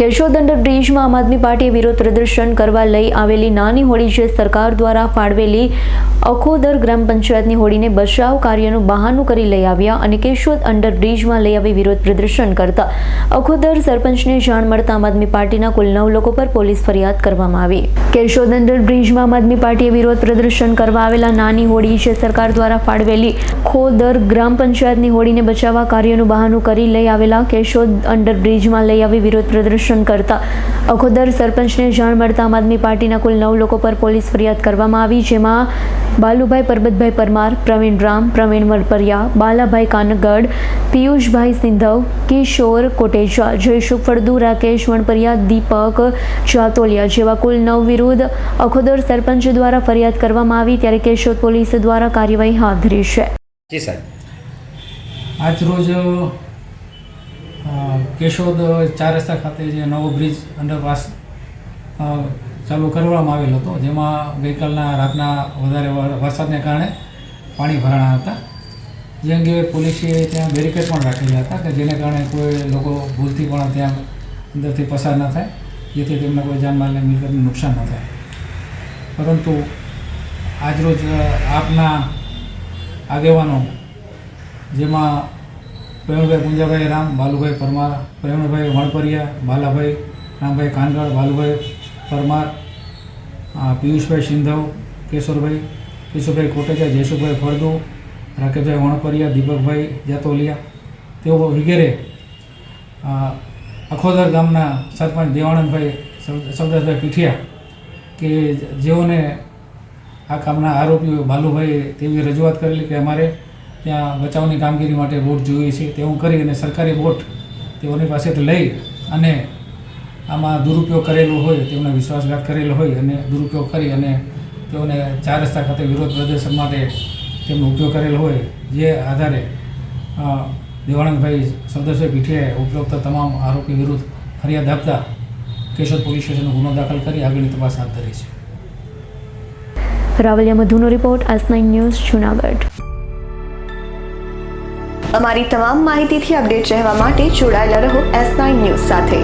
Keshod under બ્રિજમાં આમ આદમી પાર્ટીએ વિરોધ પ્રદર્શન કરવા લઈ આવેલી નાની હોડી જે સરકાર દ્વારા ફાળવેલી અખોદર ગ્રામ પંચાયતની હોડીને બચાવ કાર્યનું બહાનું કરી લઈ આવ્યા અને કેશોદ અંડર બ્રિજમાં લઈ આવી વિરોધ પ્રદર્શન કરતા અખોદર સરપંચને જાણ મળતા આમ આદમી પાર્ટીના કુલ 9 લોકો પર પોલીસ ફરિયાદ કરવામાં આવી। કેશોદ અંડર બ્રિજમાં આમ આદમી પાર્ટીએ વિરોધ પ્રદર્શન કરવા આવેલા નાની હોડી જે સરકાર દ્વારા ફાળવેલી અખોદર ગ્રામ પંચાયતની હોડીને બચાવવા કાર્યનું બહાનું કરી લઈ આવેલા કેશોદ અંડર બ્રિજમાં લઈ આવી વિરોધ પ્રદર્શન કરતા અખોદર સરપંચને જાણ મળતા આમ આદમી પાર્ટીના કુલ 9 લોકો પર પોલીસ ફરિયાદ કરવામાં આવી, જેમાં બાલુભાઈ પરબતભાઈ પરમાર, પ્રવીણ રામ, પ્રવીણ વરપરિયા, બાલાભાઈ કાનગડ, પિયુષભાઈ સિંધવ, કિશોર કોટેચા, જયશુખ ફળદુ, રાકેશ વણપરિયા, દીપક જાતોલિયા જેવા કુલ 9 વિરુદ્ધ અખોદર સરપંચ દ્વારા ફરિયાદ કરવામાં આવી, ત્યારે કેશોદ પોલીસ દ્વારા કાર્યવાહી હાથ ધરી છે। જી સાહેબ, આજ રોજ કેશોદ 4 રસ્તા ખાતે જે નવો બ્રિજ અંડરપાસ ચાલુ કરવામાં આવેલો હતો, જેમાં ગઈકાલના રાતના વધારે વરસાદને કારણે પાણી ભરાણા હતા, જે અંગે પોલીસે ત્યાં બેરિકેડ પણ રાખેલા હતા કે જેને કારણે કોઈ લોકો ભૂલથી પણ ત્યાં અંદરથી પસાર ન થાય, જેથી તેમને કોઈ જાનમાલને મિલકતને નુકસાન ન થાય। પરંતુ આજરોજ આપના આગેવાનો જેમાં પ્રવીણભાઈ પુંજાભાઈ રામ, બાલુભાઈ પરમાર, પ્રવીણભાઈ વણપરિયા, બાલાભાઈ રામભાઈ કાનગડ, બાલુભાઈ પરમાર, પિયુષભાઈ સિંધવ, કેશોરભાઈ કોટેચા, જયસુખભાઈ ફળદુ, રાકેશભાઈ વણપરિયા, દીપકભાઈ જાતોલિયા તેઓ વગેરે અખોદર ગામના સરપંચ દેવાનંદભાઈ સવદાસભાઈ પીઠિયા કે જેઓને આ કામના આરોપીઓ બાલુભાઈ તેવી રજૂઆત કરેલી કે અમારે ત્યાં બચાવની કામગીરી માટે બોટ જોઈએ છે, તેવું કરી અને સરકારી બોટ તેઓની પાસેથી લઈ અને આમાં દુરુપયોગ કરેલો હોય, તેમને વિશ્વાસઘાત કરેલો હોય અને દુરુપયોગ કરી અને તેઓને 4 રસ્તા ખાતે વિરોધ પ્રદર્શન માટે તેમનો ઉપયોગ કરેલો હોય, જે આધારે દેવાનંદભાઈ સવદાસભાઈ પીઠિયાએ ઉપરોક્ત તમામ આરોપી વિરુદ્ધ ફરિયાદ આપતા કેશોદ પોલીસ સ્ટેશનનો ગુનો દાખલ કરી આગળની તપાસ હાથ ધરી છે। રાવલિયા મધુનો રિપોર્ટ, S9 ન્યૂઝ, જૂનાગઢ। અમારી તમામ માહિતીથી અપડેટ રહેવા માટે જોડાયેલા રહો S9 ન્યૂઝ સાથે।